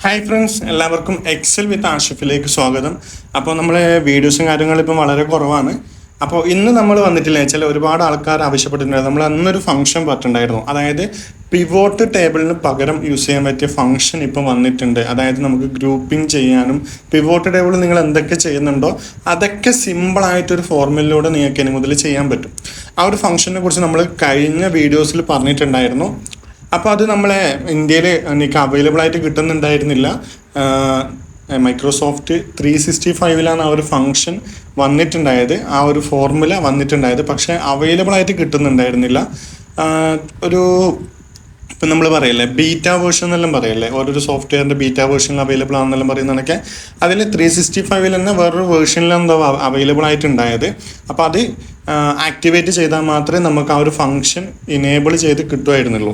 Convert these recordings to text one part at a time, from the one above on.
Hi friends, എല്ലാവർക്കും Excel വിത്ത് ആഷിഫിലേക്ക് സ്വാഗതം. അപ്പോൾ നമ്മളെ വീഡിയോസും കാര്യങ്ങളും ഇപ്പം വളരെ കുറവാണ്. അപ്പോൾ ഇന്ന് നമ്മൾ വന്നിട്ടില്ല വെച്ചാൽ ഒരുപാട് ആൾക്കാർ ആവശ്യപ്പെട്ടിട്ടുണ്ടായിരുന്നു. നമ്മൾ അന്നൊരു ഫംഗ്ഷൻ പറഞ്ഞിട്ടുണ്ടായിരുന്നു. അതായത് പിവോട്ട് ടേബിളിന് പകരം യൂസ് ചെയ്യാൻ പറ്റിയ ഫംഗ്ഷൻ ഇപ്പം വന്നിട്ടുണ്ട്. അതായത് നമുക്ക് ഗ്രൂപ്പിംഗ് ചെയ്യാനും പിവോട്ട് ടേബിൾ നിങ്ങൾ എന്തൊക്കെ ചെയ്യുന്നുണ്ടോ അതൊക്കെ സിമ്പിളായിട്ടൊരു ഫോർമുലയിലൂടെ നിങ്ങൾക്ക് ഇനി മുതൽ ചെയ്യാൻ പറ്റും. ആ ഒരു ഫംഗ്ഷനെ കുറിച്ച് നമ്മൾ കഴിഞ്ഞ വീഡിയോസിൽ പറഞ്ഞിട്ടുണ്ടായിരുന്നു. അപ്പോൾ അത് നമ്മളെ ഇന്ത്യയിൽ എനിക്ക് അവൈലബിൾ ആയിട്ട് കിട്ടുന്നുണ്ടായിരുന്നില്ല. മൈക്രോസോഫ്റ്റ് 365 ആ ഒരു ഫംഗ്ഷൻ വന്നിട്ടുണ്ടായത്, ആ ഒരു ഫോർമുല വന്നിട്ടുണ്ടായത്. പക്ഷേ അവൈലബിൾ ആയിട്ട് കിട്ടുന്നുണ്ടായിരുന്നില്ല. ഒരു ഇപ്പം നമ്മൾ പറയല്ലേ ബീറ്റ വേർഷൻ എന്നെല്ലാം പറയല്ലേ, ഓരോരു സോഫ്റ്റ്വെയറിൻ്റെ ബീറ്റ വേർഷനിൽ അവൈലബിൾ ആണെന്നെല്ലാം പറയുന്നതൊക്കെ അതിൽ 365 തന്നെ വേറൊരു വേർഷനിലെന്തോ അവൈലബിൾ ആയിട്ടുണ്ടായത്. അപ്പോൾ അത് ആക്ടിവേറ്റ് ചെയ്താൽ മാത്രമേ നമുക്ക് ആ ഒരു ഫംഗ്ഷൻ ഇനേബിൾ ചെയ്ത് കിട്ടുമായിരുന്നുള്ളൂ.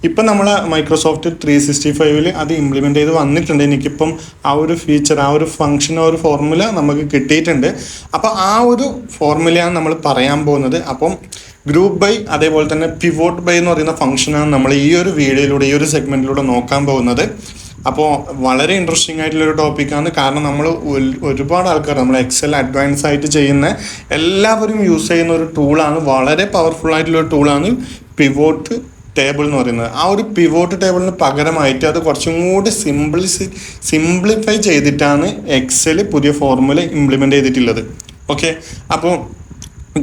ഇപ്പം നമ്മൾ മൈക്രോസോഫ്റ്റ് 365 അത് ഇംപ്ലിമെൻ്റ് ചെയ്ത് വന്നിട്ടുണ്ട്. എനിക്കിപ്പം ആ ഒരു ഫീച്ചർ, ആ ഒരു ഫംഗ്ഷൻ, ആ ഒരു ഫോർമുല നമുക്ക് കിട്ടിയിട്ടുണ്ട്. അപ്പോൾ ആ ഒരു ഫോർമുലയാണ് നമ്മൾ പറയാൻ പോകുന്നത്. അപ്പം ഗ്രൂപ്പ് ബൈ അതേപോലെ തന്നെ പിവോട്ട് ബൈ എന്ന് പറയുന്ന ഫംഗ്ഷനാണ് നമ്മൾ ഈ ഒരു വീഡിയോയിലൂടെ, ഈ ഒരു സെഗ്മെൻറ്റിലൂടെ നോക്കാൻ പോകുന്നത്. അപ്പോൾ വളരെ ഇൻട്രസ്റ്റിംഗ് ആയിട്ടുള്ളൊരു ടോപ്പിക്കാണ്. കാരണം നമ്മൾ ഒരുപാട് ആൾക്കാർ നമ്മൾ എക്സൽ അഡ്വാൻസ് ആയിട്ട് ചെയ്യുന്ന എല്ലാവരും യൂസ് ചെയ്യുന്ന ഒരു ടൂളാണ്, വളരെ പവർഫുൾ ആയിട്ടുള്ളൊരു ടൂളാണ് പിവോട്ട് ടേബിൾ എന്ന് പറയുന്നത്. ആ ഒരു പിവോട്ട് ടേബിളിന് പകരമായിട്ട് അത് കുറച്ചും കൂടി സിംപ്ലിഫൈ ചെയ്തിട്ടാണ് എക്സൽ പുതിയ ഫോർമുല ഇംപ്ലിമെൻ്റ് ചെയ്തിട്ടുള്ളത്. ഓക്കെ, അപ്പോൾ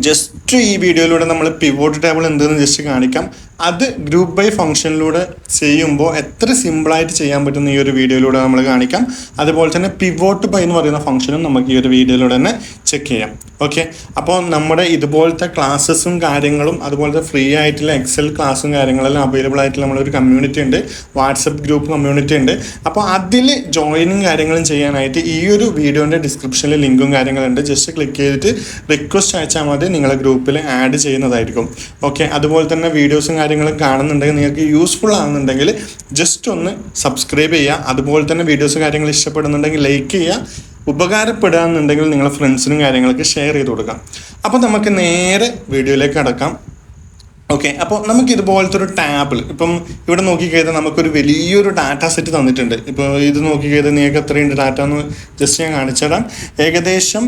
ജസ്റ്റ് ഈ വീഡിയോയിലൂടെ നമ്മൾ പിവോട്ട് ടേബിൾ എന്തെന്ന് ജസ്റ്റ് കാണിക്കാം. അത് ഗ്രൂപ്പ് ബൈ ഫംഗ്ഷനിലൂടെ ചെയ്യുമ്പോൾ എത്ര സിമ്പിളായിട്ട് ചെയ്യാൻ പറ്റുന്ന ഈ ഒരു വീഡിയോയിലൂടെ നമ്മൾ കാണിക്കാം. അതുപോലെ തന്നെ പിവോട്ട് ബൈ എന്ന് പറയുന്ന ഫംഗ്ഷനും നമുക്ക് ഈ ഒരു വീഡിയോയിലൂടെ തന്നെ ചെക്ക് ചെയ്യാം. ഓക്കെ, അപ്പോൾ നമ്മുടെ ഇതുപോലത്തെ ക്ലാസ്സസും കാര്യങ്ങളും അതുപോലത്തെ ഫ്രീ ആയിട്ടുള്ള എക്സൽ ക്ലാസ്സും കാര്യങ്ങളെല്ലാം അവൈലബിൾ ആയിട്ടുള്ള നമ്മളൊരു കമ്മ്യൂണിറ്റി ഉണ്ട്, വാട്സപ്പ് ഗ്രൂപ്പ് കമ്മ്യൂണിറ്റി ഉണ്ട്. അപ്പോൾ അതിൽ ജോയിനും കാര്യങ്ങളും ചെയ്യാനായിട്ട് ഈ ഒരു വീഡിയോൻ്റെ ഡിസ്ക്രിപ്ഷനിൽ ലിങ്കും കാര്യങ്ങളുണ്ട്. ജസ്റ്റ് ക്ലിക്ക് ചെയ്തിട്ട് റിക്വസ്റ്റ് അയച്ചാൽ മതി, നിങ്ങളെ ഗ്രൂപ്പിൽ ആഡ് ചെയ്യുന്നതായിരിക്കും. ഓക്കെ, അതുപോലെ തന്നെ വീഡിയോസും കാര്യങ്ങളും കാണുന്നുണ്ടെങ്കിൽ നിങ്ങൾക്ക് യൂസ്ഫുൾ ആകുന്നുണ്ടെങ്കിൽ ജസ്റ്റ് ഒന്ന് സബ്സ്ക്രൈബ് ചെയ്യുക. അതുപോലെ തന്നെ വീഡിയോസ് കാര്യങ്ങൾ ഇഷ്ടപ്പെടുന്നുണ്ടെങ്കിൽ ലൈക്ക് ചെയ്യുക. ഉപകാരപ്പെടുകയെന്നുണ്ടെങ്കിൽ നിങ്ങളെ ഫ്രണ്ട്സിനും കാര്യങ്ങളൊക്കെ ഷെയർ ചെയ്ത് കൊടുക്കാം. അപ്പോൾ നമുക്ക് നേരെ വീഡിയോയിലേക്ക് കടക്കാം. ഓക്കെ, അപ്പോൾ നമുക്ക് ഇതുപോലത്തെ ഒരു ടാബിൾ ഇപ്പം ഇവിടെ നോക്കിക്കഴിഞ്ഞാൽ നമുക്കൊരു വലിയൊരു ഡാറ്റ സെറ്റ് തന്നിട്ടുണ്ട്. ഇപ്പോൾ ഇത് നോക്കിക്കഴിഞ്ഞാൽ നിങ്ങൾക്ക് എത്രയുണ്ട് ഡാറ്റ എന്ന് ജസ്റ്റ് ഞാൻ കാണിച്ചു തരാം. ഏകദേശം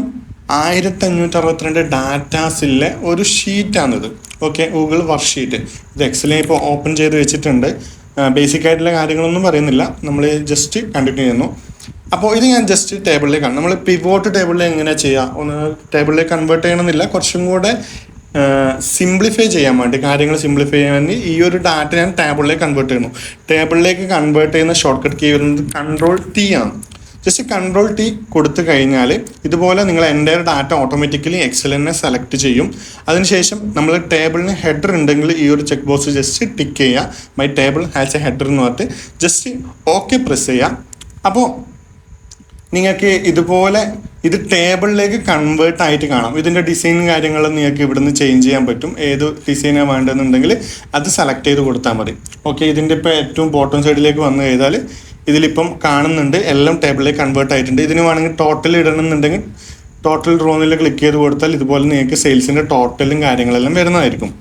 1562 ഡാറ്റാസിലെ ഒരു ഷീറ്റാണിത്. Okay, Google work sheet. ഇത് എക്സലിൽ ഇപ്പോൾ ഓപ്പൺ ചെയ്ത് വെച്ചിട്ടുണ്ട്. ബേസിക് ആയിട്ടുള്ള കാര്യങ്ങളൊന്നും പറയുന്നില്ല, നമ്മൾ ജസ്റ്റ് കണ്ടിന്യൂ ചെയ്യുന്നു. അപ്പോൾ ഇത് ഞാൻ ജസ്റ്റ് ടേബിളിലേക്കാണ്. നമ്മൾ പിവോട്ട് ടേബിളിൽ എങ്ങനെ ചെയ്യാം, ഒന്ന് ടേബിളിലേക്ക് കൺവേർട്ട് ചെയ്യണമെന്നില്ല, കുറച്ചും കൂടെ സിംപ്ലിഫൈ ചെയ്യാൻ വേണ്ടി, കാര്യങ്ങൾ സിംപ്ലിഫൈ ചെയ്യാൻ വേണ്ടി ഈ ഒരു ഡാറ്റ ഞാൻ ടേബിളിലേക്ക് കൺവേർട്ട് ചെയ്യുന്നു. ടേബിളിലേക്ക് കൺവേർട്ട് ചെയ്യുന്ന ഷോർട്ട് കട്ട് കീ വരുന്നത് Ctrl+T ആണ്. ജസ്റ്റ് Ctrl+T കൊടുത്തു കഴിഞ്ഞാൽ ഇതുപോലെ നിങ്ങൾ എൻ്റെ ഡാറ്റ ഓട്ടോമാറ്റിക്കലി എക്സൽ തന്നെ സെലക്ട് ചെയ്യും. അതിനുശേഷം നമ്മൾ ടേബിളിന് ഹെഡർ ഉണ്ടെങ്കിൽ ഈ ഒരു ചെക്ക് ബോക്സ് ജസ്റ്റ് ടിക്ക് ചെയ്യുക. My table has A header എന്ന് പറഞ്ഞിട്ട് ജസ്റ്റ് ഓക്കെ പ്രസ് ചെയ്യുക. അപ്പോൾ നിങ്ങൾക്ക് ഇതുപോലെ ഇത് ടേബിളിലേക്ക് കൺവേർട്ട് ആയിട്ട് കാണാം. ഇതിൻ്റെ ഡിസൈനും കാര്യങ്ങളും നിങ്ങൾക്ക് ഇവിടുന്ന് ചേഞ്ച് ചെയ്യാൻ പറ്റും. ഏത് ഡിസൈനാണ് വേണ്ടതെന്നുണ്ടെങ്കിൽ അത് സെലക്ട് ചെയ്ത് കൊടുത്താൽ മതി. ഓക്കെ, ഇതിൻ്റെ ഇപ്പോൾ ഏറ്റവും ബോട്ടം സൈഡിലേക്ക് വന്നു കഴിഞ്ഞാൽ ഇതിലിപ്പം കാണുന്നുണ്ട് എല്ലാം ടേബിളിലേക്ക് കൺവേർട്ട് ആയിട്ടുണ്ട്. ഇതിന് വേണമെങ്കിൽ ടോട്ടൽ ഇടണമെന്നുണ്ടെങ്കിൽ ടോട്ടൽ റോന്നിൽ ക്ലിക്ക് ചെയ്ത് കൊടുത്താൽ ഇതുപോലെ നിങ്ങൾക്ക് സെയിൽസിൻ്റെ ടോട്ടലും കാര്യങ്ങളെല്ലാം വരുന്നതായിരിക്കും.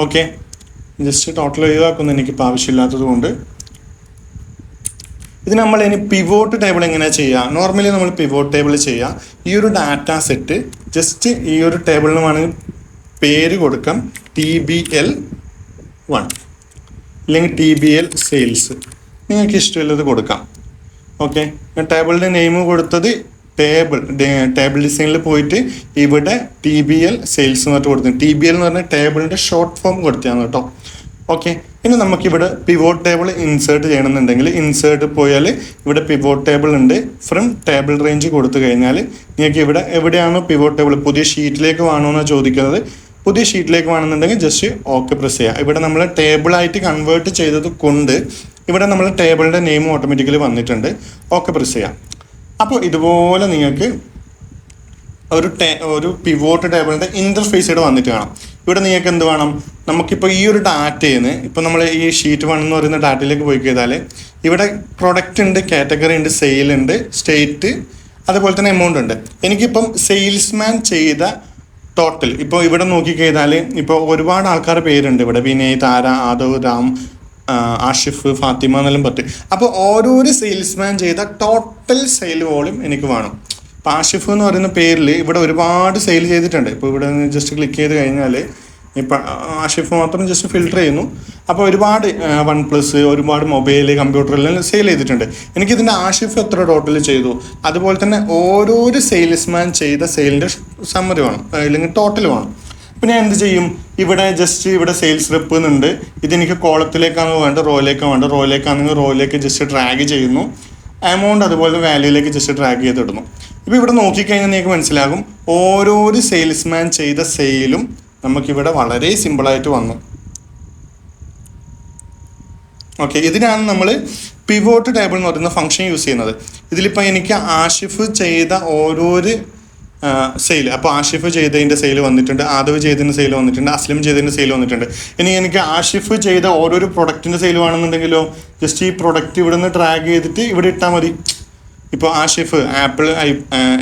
ഓക്കെ, ജസ്റ്റ് ടോട്ടൽ ഒഴിവാക്കുന്നു എനിക്കിപ്പോൾ ആവശ്യമില്ലാത്തത് കൊണ്ട്. ഇത് നമ്മൾ ഇനി പിവോട്ട് ടേബിൾ എങ്ങനെയാണ് ചെയ്യുക? നോർമലി നമ്മൾ പിവോട്ട് ടേബിൾ ചെയ്യുക. ഈ ഒരു ഡാറ്റ സെറ്റ് ജസ്റ്റ് ഈ ഒരു ടേബിളിന് വേണമെങ്കിൽ പേര് കൊടുക്കാം, TBL1 അല്ലെങ്കിൽ TBL സെയിൽസ്, നിങ്ങൾക്ക് ഇഷ്ടമുള്ളത് കൊടുക്കാം. ഓക്കെ, ടേബിളിൻ്റെ നെയിം കൊടുത്തത് ടേബിൾ ഡിസൈനിൽ പോയിട്ട് ഇവിടെ TBL സെയിൽസ് എന്ന് പറഞ്ഞിട്ട് കൊടുത്തു. TBL എന്ന് പറഞ്ഞാൽ ടേബിളിൻ്റെ ഷോർട്ട് ഫോം കൊടുത്തതാണ് കേട്ടോ. ഓക്കെ, ഇനി നമുക്കിവിടെ പിവോട്ട് ടേബിൾ ഇൻസേർട്ട് ചെയ്യണമെന്നുണ്ടെങ്കിൽ ഇൻസേർട്ട് പോയാൽ ഇവിടെ പിവോട്ട് ടേബിൾ ഉണ്ട്. ഫ്രം ടേബിൾ റേഞ്ച് കൊടുത്തു കഴിഞ്ഞാൽ നിങ്ങൾക്ക് ഇവിടെ എവിടെയാണോ പിവോട്ട് ടേബിൾ, പുതിയ ഷീറ്റിലേക്ക് വേണോ എന്നാണ് ചോദിക്കുന്നത്. പുതിയ ഷീറ്റിലേക്ക് വേണമെന്നുണ്ടെങ്കിൽ ജസ്റ്റ് ഓക്കെ പ്രസ് ചെയ്യുക. ഇവിടെ നമ്മൾ ടേബിളായിട്ട് കൺവേർട്ട് ചെയ്തത് കൊണ്ട് ഇവിടെ നമ്മൾ ടേബിളിൻ്റെ നെയിം ഓട്ടോമാറ്റിക്കലി വന്നിട്ടുണ്ട്. ഓക്കെ പ്രസ് ചെയ്യാം. അപ്പോൾ ഇതുപോലെ നിങ്ങൾക്ക് ഒരു പിവോട്ട് ടേബിളിൻ്റെ ഇൻ്റർഫേസ് ഇവിടെ വന്നിട്ട് കാണാം. ഇവിടെ നിങ്ങൾക്ക് എന്ത് വേണം, നമുക്കിപ്പോൾ ഈ ഒരു ഡാറ്റയിൽ നിന്ന് ഇപ്പോൾ നമ്മൾ ഈ ഷീറ്റ് 1 എന്ന് പറയുന്ന ഡാറ്റയിലേക്ക് പോയി കഴിഞ്ഞാൽ ഇവിടെ പ്രൊഡക്റ്റ് ഉണ്ട്, കാറ്റഗറി ഉണ്ട്, സെയിൽ ഉണ്ട്, സ്റ്റേറ്റ്, അതുപോലെ തന്നെ എമൗണ്ട് ഉണ്ട്. എനിക്കിപ്പം സെയിൽസ്മാൻ ചെയ്ത ടോട്ടൽ ഇപ്പോൾ ഇവിടെ നോക്കിക്കഴിഞ്ഞാൽ ഇപ്പോൾ ഒരുപാട് ആൾക്കാരുടെ പേരുണ്ട്. ഇവിടെ വിനയ്, താര, ആദവ്, രാം, ആഷിഫ്, ഫാത്തിമ എന്നെല്ലാം പറ്റും. അപ്പോൾ ഓരോരോ സെയിൽസ്മാൻ ചെയ്ത ടോട്ടൽ സെയിൽ വോളിയം എനിക്ക് വേണം. ഇപ്പോൾ ആഷിഫ് എന്ന് പറയുന്ന പേരിൽ ഇവിടെ ഒരുപാട് സെയിൽ ചെയ്തിട്ടുണ്ട്. ഇപ്പോൾ ഇവിടെ ജസ്റ്റ് ക്ലിക്ക് ചെയ്ത് കഴിഞ്ഞാൽ ഇപ്പം ആഷിഫ് മാത്രം ജസ്റ്റ് ഫിൽട്ടർ ചെയ്യുന്നു. അപ്പോൾ ഒരുപാട് OnePlus, ഒരുപാട് മൊബൈൽ, കമ്പ്യൂട്ടറെല്ലാം സെയിൽ ചെയ്തിട്ടുണ്ട്. എനിക്കിതിൻ്റെ ആഷിഫ് എത്ര ടോട്ടൽ ചെയ്തു, അതുപോലെ തന്നെ ഓരോരോ സെയിൽസ്മാൻ ചെയ്ത സെയിലിൻ്റെ സമ്മറി വേണം, അല്ലെങ്കിൽ ടോട്ടൽ വേണം. അപ്പോൾ ഞാൻ എന്ത് ചെയ്യും, ഇവിടെ ജസ്റ്റ് ഇവിടെ സെയിൽസ് റെപ്പ് എന്നുണ്ട്. ഇതെനിക്ക് കോളത്തിലേക്കാണ് വേണ്ടത്, റോയിലേക്കാണെങ്കിൽ റോയിലേക്ക് ജസ്റ്റ് ഡ്രാഗ് ചെയ്യുന്നു. എമൗണ്ട് അതുപോലെ വാല്യൂയിലേക്ക് ജസ്റ്റ് ഡ്രാഗ് ചെയ്തിടുന്നു. ഇപ്പോൾ ഇവിടെ നോക്കിക്കഴിഞ്ഞാൽ നിങ്ങൾക്ക് മനസ്സിലാകും ഓരോരോ സെയിൽസ്മാൻ ചെയ്ത സെയിലും നമുക്കിവിടെ വളരെ സിമ്പിളായിട്ട് വന്നു. ഓക്കെ, ഇതിനാണ് നമ്മൾ പിവോട്ട് ടേബിൾ എന്ന് പറയുന്ന ഫംഗ്ഷൻ യൂസ് ചെയ്യുന്നത്. ഇതിലിപ്പോൾ എനിക്ക് ആഷിഫ് ചെയ്ത ഓരോരോ സെയിൽ, അപ്പോൾ ആഷിഫ് ചെയ്തതിൻ്റെ സെയിൽ വന്നിട്ടുണ്ട്, ആദവ് ചെയ്തതിൻ്റെ സെയിൽ വന്നിട്ടുണ്ട്, അസ്ലം ചെയ്തതിൻ്റെ സെയിൽ വന്നിട്ടുണ്ട്. ഇനി എനിക്ക് ആഷിഫ് ചെയ്ത ഓരോരോ പ്രൊഡക്റ്റിൻ്റെ സെയിൽ വേണമെന്നുണ്ടെങ്കിലോ ജസ്റ്റ് ഈ പ്രൊഡക്റ്റ് ഇവിടെ നിന്ന് ട്രാക്ക് ചെയ്തിട്ട് ഇവിടെ ഇട്ടാൽ മതി. ഇപ്പോൾ ആഷിഫ് ആപ്പിൾ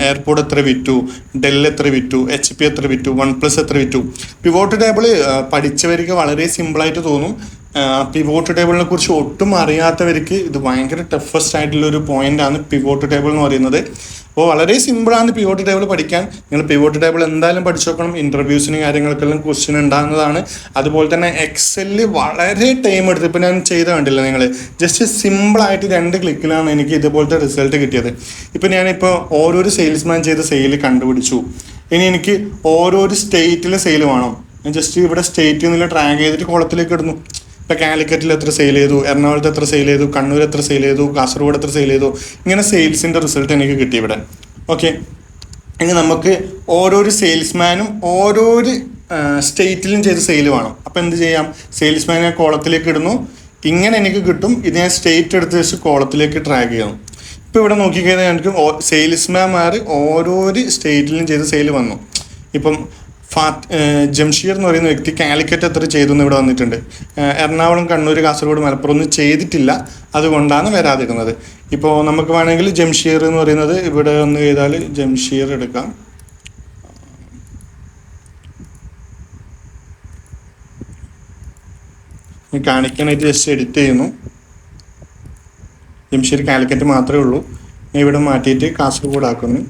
എയർപോഡ് എത്ര വിറ്റു, ഡെൽ എത്ര വിറ്റു, HP എത്ര വിറ്റു, OnePlus എത്ര വിറ്റു. പിവോട്ട് ടേബിൾ പഠിച്ചവർക്ക് വളരെ സിമ്പിളായിട്ട് തോന്നും. പിവോട്ട് ടേബിളിനെ കുറിച്ച് ഒട്ടും അറിയാത്തവർക്ക് ഇത് ഭയങ്കര ടഫസ്റ്റ് ആയിട്ടുള്ളൊരു പോയിൻ്റാണ് പിവോട്ട് ടേബിൾ എന്ന് പറയുന്നത്. അപ്പോൾ വളരെ സിമ്പിളാണ് പിവോട്ട് ടേബിൾ പഠിക്കാൻ. നിങ്ങൾ പിവോട്ട് ടേബിൾ എന്തായാലും പഠിച്ചു നോക്കണം. ഇൻ്റർവ്യൂസിന് കാര്യങ്ങൾക്കെല്ലാം ക്വസ്റ്റ്യൻ ഉണ്ടാകുന്നതാണ്. അതുപോലെ തന്നെ എക്സലിൽ വളരെ ടൈം എടുത്ത്, ഇപ്പോൾ ഞാൻ ചെയ്ത് കണ്ടില്ല നിങ്ങൾ, ജസ്റ്റ് സിമ്പിളായിട്ട് 2 ക്ലിക്കിലാണ് എനിക്ക് ഇതുപോലത്തെ റിസൾട്ട് കിട്ടിയത്. ഇപ്പോൾ ഞാനിപ്പോൾ ഓരോരോ സെയിൽസ്മാൻ ചെയ്ത സെയിൽ കണ്ടുപിടിച്ചു. ഇനി എനിക്ക് ഓരോരോ സ്റ്റേറ്റിലെ സെയിൽ വേണം. ഞാൻ ജസ്റ്റ് ഇവിടെ സ്റ്റേറ്റിൽ നിന്നുള്ള ട്രാക്ക് ചെയ്തിട്ട് കോളത്തിലേക്ക് ഇടുന്നു. ഇപ്പോൾ കാലിക്കറ്റിൽ എത്ര സെയിൽ ചെയ്തു, എറണാകുളത്ത് എത്ര സെയിൽ ചെയ്തു, കണ്ണൂർ എത്ര സെയിൽ ചെയ്തു, കാസർഗോഡ് എത്ര സെയിൽ ചെയ്തു, ഇങ്ങനെ സെയിൽസിൻ്റെ റിസൾട്ട് എനിക്ക് കിട്ടി ഇവിടെ. ഓക്കെ, ഇനി നമുക്ക് ഓരോരോ സെയിൽസ്മാനും ഓരോരോ സ്റ്റേറ്റിലും ചെയ്ത് സെയിൽ വേണം. അപ്പോൾ എന്ത് ചെയ്യാം, സെയിൽസ്മാനെ കോളത്തിലേക്ക് ഇടുന്നു, ഇങ്ങനെ എനിക്ക് കിട്ടും. ഇത് ഞാൻ സ്റ്റേറ്റ് എടുത്ത് വെച്ച് കോളത്തിലേക്ക് ട്രാക്ക് ചെയ്യണം. ഇപ്പോൾ ഇവിടെ നോക്കിക്കഴിഞ്ഞാൽ എനിക്ക് സെയിൽസ്മാൻമാർ ഓരോരോ സ്റ്റേറ്റിലും ചെയ്ത് സെയിൽ വന്നു. ഇപ്പം ജംഷീർ എന്ന് പറയുന്ന വ്യക്തി കാലിക്കറ്റ് എത്ര ചെയ്തു എന്ന് ഇവിടെ വന്നിട്ടുണ്ട്. എറണാകുളം, കണ്ണൂർ, കാസർഗോഡ്, മലപ്പുറം ഒന്നും ചെയ്തിട്ടില്ല, അതുകൊണ്ടാണ് വരാതിരുന്നത്. ഇപ്പോൾ നമുക്ക് വേണമെങ്കിൽ ജംഷീർ എന്ന് പറയുന്നത് ഇവിടെ ഒന്ന് ചെയ്താൽ ജംഷീർ എടുക്കാം. കാണിക്കാനായിട്ട് ജസ്റ്റ് എഡിറ്റ് ചെയ്യുന്നു. ജംഷീർ കാലിക്കറ്റ് മാത്രമേ ഉള്ളൂ. ഇവിടെ മാറ്റിയിട്ട് കാസർഗോഡ് ആക്കുന്നു,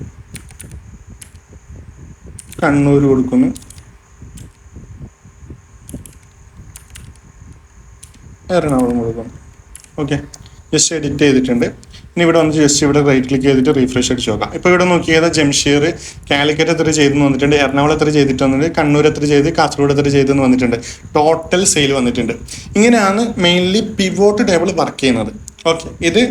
കണ്ണൂർ കൊടുക്കുന്നു, എറണാകുളം കൊടുക്കുന്നു. ഓക്കെ, ജസ്റ്റ് എഡിറ്റ് ചെയ്തിട്ടുണ്ട്. ഇനി ഇവിടെ വന്ന് ജസ്റ്റ് ഇവിടെ റൈറ്റ് ക്ലിക്ക് ചെയ്തിട്ട് റീഫ്രഷ് അടിച്ച് നോക്കാം. ഇപ്പോൾ ഇവിടെ നോക്കിയത് ജംഷീർ കാലിക്കറ്റ് എത്ര ചെയ്തെന്ന് വന്നിട്ടുണ്ട്, എറണാകുളം എത്ര ചെയ്തിട്ട് വന്നിട്ടുണ്ട്, കണ്ണൂർ എത്ര ചെയ്ത്, കാസർഗോഡ് എത്ര ചെയ്തെന്ന് വന്നിട്ടുണ്ട്, ടോട്ടൽ സെയിൽ വന്നിട്ടുണ്ട്. ഇങ്ങനെയാണ് മെയിൻലി പിവോട്ട് ടേബിൾ വർക്ക് ചെയ്യുന്നത്. ഓക്കെ, ഇത്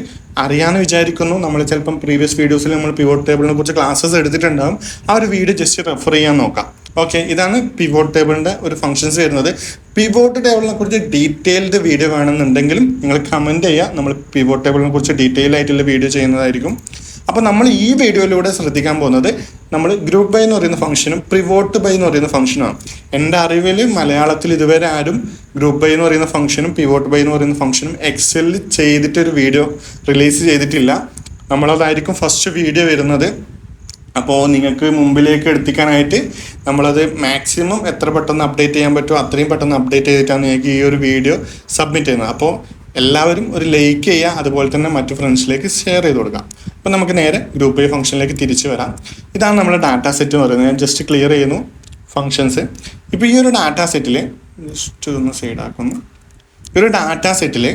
അറിയാമെന്ന് വിചാരിക്കുന്നു. നമ്മൾ ചിലപ്പം പ്രീവിയസ് വീഡിയോസിൽ നമ്മൾ പിവോട്ട് ടേബിളിനെ കുറിച്ച് ക്ലാസ്സസ് എടുത്തിട്ടുണ്ടാകും. ആ ഒരു വീഡിയോ ജസ്റ്റ് റെഫർ ചെയ്യാൻ നോക്കാം. ഓക്കെ, ഇതാണ് പിവോട്ട് ടേബിളിൻ്റെ ഒരു ഫങ്ഷൻസ് വരുന്നത്. പിവോട്ട് ടേബിളിനെ കുറിച്ച് ഡീറ്റെയിൽഡ് വീഡിയോ വേണമെന്നുണ്ടെങ്കിലും നിങ്ങൾ കമൻറ്റ് ചെയ്യുക. നമ്മൾ പിവോട്ട് ടേബിളിനെ കുറിച്ച് ഡീറ്റെയിൽ ആയിട്ടുള്ള വീഡിയോ ചെയ്യുന്നതായിരിക്കും. അപ്പോൾ നമ്മൾ ഈ വീഡിയോയിലൂടെ ശ്രദ്ധിക്കാൻ പോകുന്നത് നമ്മൾ ഗ്രൂപ്പ് ബൈ എന്ന് പറയുന്ന ഫംഗ്ഷനും പിവോട്ട് ബൈ എന്ന് പറയുന്ന ഫംഗ്ഷനാണ്. എൻ്റെ അറിവിൽ മലയാളത്തിൽ ഇതുവരെ ആരും ഗ്രൂപ്പ് ബൈ എന്ന് പറയുന്ന ഫംഗ്ഷനും പിവോട്ട് ബൈ എന്ന് പറയുന്ന ഫംഗ്ഷനും എക്സലിൽ ചെയ്തിട്ടൊരു വീഡിയോ റിലീസ് ചെയ്തിട്ടില്ല. നമ്മളതായിരിക്കും ഫസ്റ്റ് വീഡിയോ വരുന്നത്. അപ്പോൾ നിങ്ങൾക്ക് മുമ്പിലേക്ക് എത്തിക്കാനായിട്ട് നമ്മളത് മാക്സിമം എത്ര പെട്ടെന്ന് അപ്ഡേറ്റ് ചെയ്യാൻ പറ്റുമോ അത്രയും പെട്ടെന്ന് അപ്ഡേറ്റ് ചെയ്തിട്ടാണ് നിങ്ങൾക്ക് ഈ ഒരു വീഡിയോ സബ്മിറ്റ് ചെയ്യുന്നത്. അപ്പോൾ എല്ലാവരും ഒരു ലൈക്ക് ചെയ്യുക, അതുപോലെ തന്നെ മറ്റു ഫ്രണ്ട്സിലേക്ക് ഷെയർ ചെയ്ത് കൊടുക്കാം. അപ്പോൾ നമുക്ക് നേരെ ഗ്രൂപ്പ് ബൈ ഫംഗ്ഷനിലേക്ക് തിരിച്ചു വരാം. ഇതാണ് നമ്മുടെ ഡാറ്റാ സെറ്റ് എന്ന് പറയുന്നത്. ഞാൻ ജസ്റ്റ് ക്ലിയർ ചെയ്യുന്നു ഫങ്ഷൻസ്. ഇപ്പോൾ ഈ ഒരു ഡാറ്റാ സെറ്റിൽ ജസ്റ്റ് ഒന്ന് സൈഡാക്കുന്നു. ഈ ഒരു ഡാറ്റാ സെറ്റിൽ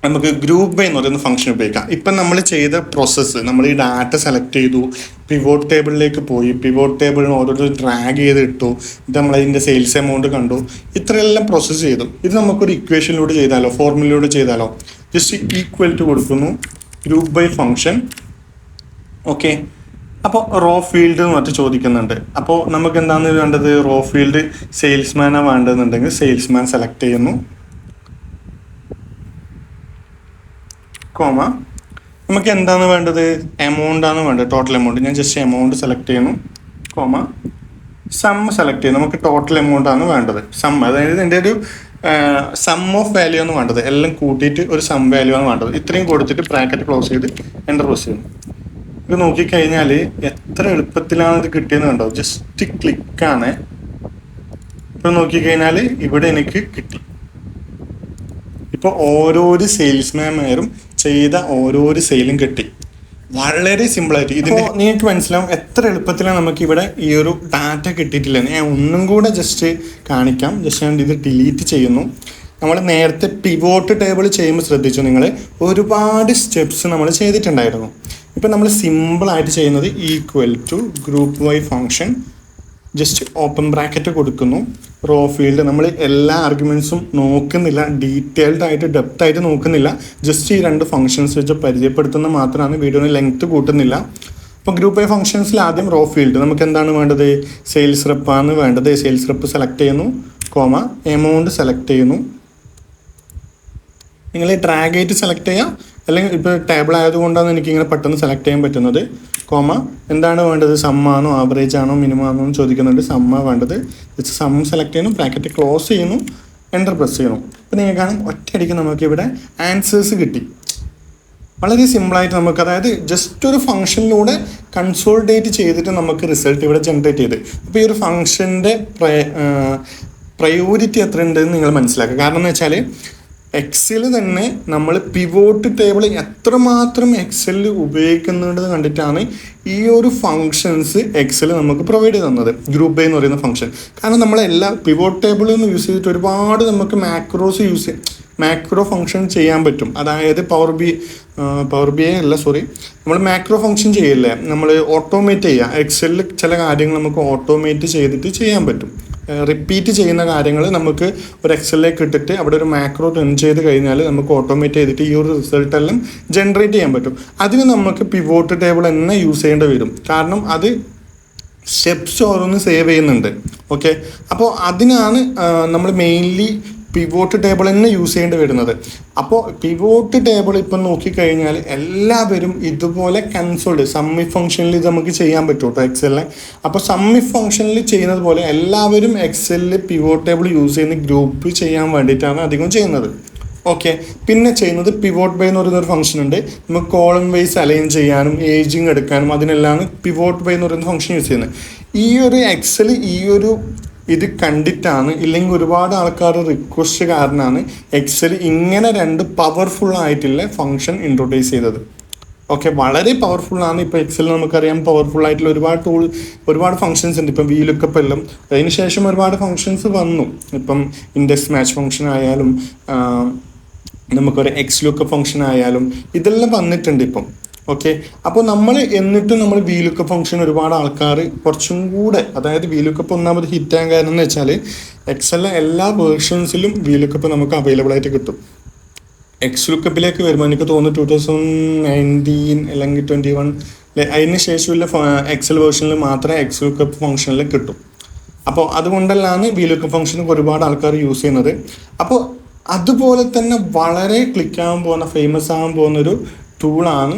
നമുക്ക് ഗ്രൂപ്പ് ബൈ എന്ന് പറയുന്ന ഫംഗ്ഷൻ ഉപയോഗിക്കാം. ഇപ്പം നമ്മൾ ചെയ്ത പ്രോസസ്സ്, നമ്മൾ ഈ ഡാറ്റ സെലക്ട് ചെയ്തു, പിവോട്ട് ടേബിളിലേക്ക് പോയി, പിവോട്ട് ടേബിളിന് ഓരോരോ ഡ്രാഗ് ചെയ്ത് ഇട്ടു, ഇത് നമ്മളതിൻ്റെ സെയിൽസ് എമൗണ്ട് കണ്ടു, ഇത്രയെല്ലാം പ്രോസസ്സ് ചെയ്തു. ഇത് നമുക്കൊരു ഇക്വേഷനിലൂടെ ചെയ്താലോ, ഫോർമുലയിലൂടെ ചെയ്താലോ, ജസ്റ്റ് ഈക്വൽ ടു കൊടുക്കുന്നു ഗ്രൂപ്പ് ബൈ ഫംഗ്ഷൻ. ഓക്കെ, അപ്പോൾ റോ ഫീൽഡ് എന്ന് മറ്റു ചോദിക്കുന്നുണ്ട്. അപ്പോൾ നമുക്ക് എന്താണ് വേണ്ടത്, റോ ഫീൽഡ് സെയിൽസ്മാനാണ് വേണ്ടതെന്നുണ്ടെങ്കിൽ സെയിൽസ്മാൻ സെലക്ട് ചെയ്യുന്നു, കോമ. നമുക്ക് എന്താണ് വേണ്ടത്, എമൗണ്ട് ആണ് വേണ്ടത്, ടോട്ടൽ എമൗണ്ട്. ഞാൻ ജസ്റ്റ് എമൗണ്ട് സെലക്ട് ചെയ്യുന്നു, കോമ. സം സെലക്ട് ചെയ്യുന്നു, നമുക്ക് ടോട്ടൽ എമൗണ്ട് ആണ് വേണ്ടത്. സം, അതായത് എൻ്റെ ഒരു സം ഓഫ് വാല്യൂ ആണ് വേണ്ടത്, എല്ലാം കൂട്ടിയിട്ട് ഒരു സം വാല്യൂ ആണ് വേണ്ടത്. ഇത്രയും കൊടുത്തിട്ട് ബ്രാക്കറ്റ് ക്ലോസ് ചെയ്ത് എൻ്റർ പ്രസ് ചെയ്യുന്നു. ഇത് നോക്കിക്കഴിഞ്ഞാൽ എത്ര എളുപ്പത്തിലാണ് ഇത് കിട്ടിയെന്ന് കണ്ടോ, ജസ്റ്റ് ക്ലിക്കാണ്. ഇപ്പോൾ നോക്കിക്കഴിഞ്ഞാൽ ഇവിടെ എനിക്ക് കിട്ടി. ഇപ്പോൾ ഓരോരു സെയിൽസ്മാൻമാരും ചെയ്ത ഓരോരു സെയിലും കിട്ടി. വളരെ സിമ്പിളായിട്ട് ഇതിൻ്റെ നിങ്ങൾക്ക് മനസ്സിലാവും എത്ര എളുപ്പത്തിലാണ് നമുക്ക് ഇവിടെ ഈ ഒരു ഡാറ്റ കിട്ടിയിട്ടില്ലെന്ന്. ഞാൻ ഒന്നും കൂടെ ജസ്റ്റ് കാണിക്കാം. ജസ്റ്റ് ഞാൻ ഇത് ഡിലീറ്റ് ചെയ്യുന്നു. നമ്മൾ നേരത്തെ പിവോട്ട് ടേബിൾ ചെയ്യുമ്പോൾ ശ്രദ്ധിച്ചു നിങ്ങൾ, ഒരുപാട് സ്റ്റെപ്സ് നമ്മൾ ചെയ്തിട്ടുണ്ടായിരുന്നു. ഇപ്പം നമ്മൾ സിമ്പിളായിട്ട് ചെയ്യുന്നത് equal to group by function, just open bracket കൊടുക്കുന്നു, റോ ഫീൽഡ്. നമ്മൾ എല്ലാ ആർഗ്യുമെൻറ്റ്സും നോക്കുന്നില്ല, ഡീറ്റെയിൽഡ് ആയിട്ട് ഡെപ്ത് ആയിട്ട് നോക്കുന്നില്ല, ജസ്റ്റ് ഈ രണ്ട് ഫംഗ്ഷൻസ് വെച്ച് പരിചയപ്പെടുത്തുന്ന മാത്രമാണ്, വീഡിയോന് ലെങ്ത് കൂട്ടുന്നില്ല. അപ്പോൾ ഗ്രൂപ്പ് വൈ ഫംഗ്ഷൻസിൽ ആദ്യം റോ ഫീൽഡ് നമുക്ക് എന്താണ് വേണ്ടത്, സെയിൽസ് റെപ്പാണ് വേണ്ടത്. സെയിൽസ് റെപ്പ് സെലക്ട് ചെയ്യുന്നു, കോമ എമൗണ്ട് സെലക്ട് ചെയ്യുന്നു. നിങ്ങൾ ഡ്രാഗ് ആയിട്ട് സെലക്ട് ചെയ്യാം, അല്ലെങ്കിൽ ഇപ്പോൾ ടേബിൾ ആയതുകൊണ്ടാണ് എനിക്കിങ്ങനെ പെട്ടെന്ന് സെലക്ട് ചെയ്യാൻ പറ്റുന്നത്. കോമ എന്താണ് വേണ്ടത്, സമ്മാണോ ആവറേജ് ആണോ മിനിമം ആണോ എന്ന് ചോദിക്കുന്നുണ്ട്. സമ്മ വേണ്ടത്, ജസ്റ്റ് സം സെലക്ട് ചെയ്യുന്നു, ബ്രാക്കറ്റ് ക്ലോസ് ചെയ്യുന്നു, എൻ്റർ പ്രസ് ചെയ്യുന്നു. അപ്പോൾ നിങ്ങൾ കാണും ഒറ്റയടിക്ക് നമുക്കിവിടെ ആൻസേഴ്സ് കിട്ടി. വളരെ സിമ്പിളായിട്ട് നമുക്ക്, അതായത് ജസ്റ്റ് ഒരു ഫംഗ്ഷനിലൂടെ കൺസോൾട്ടേറ്റ് ചെയ്തിട്ട് നമുക്ക് റിസൾട്ട് ഇവിടെ ജനറേറ്റ് ചെയ്ത്. അപ്പോൾ ഈ ഒരു ഫംഗ്ഷൻ്റെ പ്രയോറിറ്റി എത്ര ഉണ്ടെന്ന് നിങ്ങൾ മനസ്സിലാക്കുക. കാരണം എന്ന് വെച്ചാൽ എക്സൽ തന്നെ നമ്മൾ പിവോട്ട് ടേബിൾ എത്രമാത്രം എക്സലിൽ ഉപയോഗിക്കുന്നുണ്ടെന്ന് കണ്ടിട്ടാണ് ഈ ഒരു ഫങ്ഷൻസ് എക്സൽ നമുക്ക് പ്രൊവൈഡ് തന്നത്, ഗ്രൂപ്പ് ബൈ എന്ന് പറയുന്ന ഫംഗ്ഷൻ. കാരണം നമ്മളെല്ലാ പിവോട്ട് ടേബിളിൽ നിന്ന് യൂസ് ചെയ്തിട്ട് ഒരുപാട് നമുക്ക് മാക്രോ ഫംഗ്ഷൻ ചെയ്യാൻ പറ്റും. അതായത് പവർ ബി ഐ അല്ല, സോറി, നമ്മൾ മാക്രോ ഫംഗ്ഷൻ ചെയ്യില്ലേ, നമ്മൾ ഓട്ടോമേറ്റ് ചെയ്യുക. എക്സലിൽ ചില കാര്യങ്ങൾ നമുക്ക് ഓട്ടോമേറ്റ് ചെയ്തിട്ട് ചെയ്യാൻ പറ്റും. റിപ്പീറ്റ് ചെയ്യുന്ന കാര്യങ്ങൾ നമുക്ക് ഒരു എക്സലിലേക്ക് ഇട്ടിട്ട് അവിടെ ഒരു മാക്രോ റൺ ചെയ്ത് കഴിഞ്ഞാൽ നമുക്ക് ഓട്ടോമേറ്റ് ചെയ്തിട്ട് ഈ ഒരു റിസൾട്ട് എല്ലാം ജനറേറ്റ് ചെയ്യാൻ പറ്റും. അതിന് നമുക്ക് പിവോട്ട് ടേബിൾ തന്നെ യൂസ് ചെയ്യേണ്ടി വരും. കാരണം അത് സ്റ്റെപ്സ് ഓരോന്ന് സേവ് ചെയ്യുന്നുണ്ട്. ഓക്കെ, അപ്പോൾ അതിനാണ് നമ്മൾ മെയിൻലി പിവോട്ട് ടേബിൾ തന്നെ യൂസ് ചെയ്യേണ്ടി വരുന്നത്. അപ്പോൾ പിവോട്ട് ടേബിൾ ഇപ്പം നോക്കിക്കഴിഞ്ഞാൽ എല്ലാവരും ഇതുപോലെ കൺസോൾഡ് സമ്മി ഫംഗ്ഷനിൽ ഇത് നമുക്ക് ചെയ്യാൻ പറ്റും കേട്ടോ എക്സലിനെ. അപ്പോൾ സമ്മി ഫംഗ്ഷനിൽ ചെയ്യുന്നത് പോലെ എല്ലാവരും എക്സലിൽ പിവോട്ട് ടേബിൾ യൂസ് ചെയ്യുന്ന ഗ്രൂപ്പ് ചെയ്യാൻ വേണ്ടിയിട്ടാണ് അധികം ചെയ്യുന്നത്. ഓക്കെ, പിന്നെ ചെയ്യുന്നത് പിവോട്ട് ബൈ എന്ന് പറയുന്നൊരു ഫംഗ്ഷൻ ഉണ്ട്. നമുക്ക് കോളം വൈസ് അലൈൻ ചെയ്യാനും ഏജിങ് എടുക്കാനും അതിനെല്ലാം പിവോട്ട് ബൈ എന്ന് പറയുന്ന ഫംഗ്ഷൻ യൂസ് ചെയ്യുന്നത്. ഈ ഒരു എക്സൽ ഇത് കണ്ടിട്ടാണ്, ഇല്ലെങ്കിൽ ഒരുപാട് ആൾക്കാർ റിക്വസ്റ്റ് കാരണമാണ് എക്സൽ ഇങ്ങനെ രണ്ട് പവർഫുൾ ആയിട്ടുള്ള ഫംഗ്ഷൻ ഇൻട്രൊഡ്യൂസ് ചെയ്തത്. ഓക്കെ, വളരെ പവർഫുള്ളാണ്. ഇപ്പോൾ എക്സൽ നമുക്കറിയാം പവർഫുൾ ആയിട്ടുള്ള ഒരുപാട് ഫംഗ്ഷൻസ് ഉണ്ട്. ഇപ്പം VLOOKUP എല്ലാം അതിന് ശേഷം ഒരുപാട് ഫംഗ്ഷൻസ് വന്നു. ഇപ്പം ഇൻഡെക്സ് മാച്ച് ഫംഗ്ഷൻ ആയാലും നമുക്കൊരു XLOOKUP ഫംഗ്ഷൻ ആയാലും ഇതെല്ലാം വന്നിട്ടുണ്ട് ഇപ്പം. ഓക്കെ, അപ്പോൾ എന്നിട്ടും നമ്മൾ VLOOKUP ഫംഗ്ഷൻ ഒരുപാട് ആൾക്കാർ കുറച്ചും കൂടെ, അതായത് VLOOKUP ഒന്നാമത് ഹിറ്റാൻ കാരണം എന്ന് വെച്ചാൽ എക്സലിലെ എല്ലാ വേർഷൻസിലും VLOOKUP നമുക്ക് അവൈലബിൾ ആയിട്ട് കിട്ടും. XLOOKUPിലേക്ക് വരുമ്പോൾ എനിക്ക് തോന്നുന്നു 2019 അല്ലെങ്കിൽ 21 അതിന് ശേഷമുള്ള എക്സൽ വേർഷനിൽ മാത്രമേ XLOOKUP ഫംഗ്ഷനിൽ കിട്ടും. അപ്പോൾ അതുകൊണ്ടെല്ലാം VLOOKUP ഫംഗ്ഷൻ ഒരുപാട് ആൾക്കാർ യൂസ് ചെയ്യുന്നത്. അപ്പോൾ അതുപോലെ തന്നെ വളരെ ക്ലിക്കാകാൻ പോകുന്ന, ഫേമസ് ആകാൻ പോകുന്നൊരു ടൂളാണ്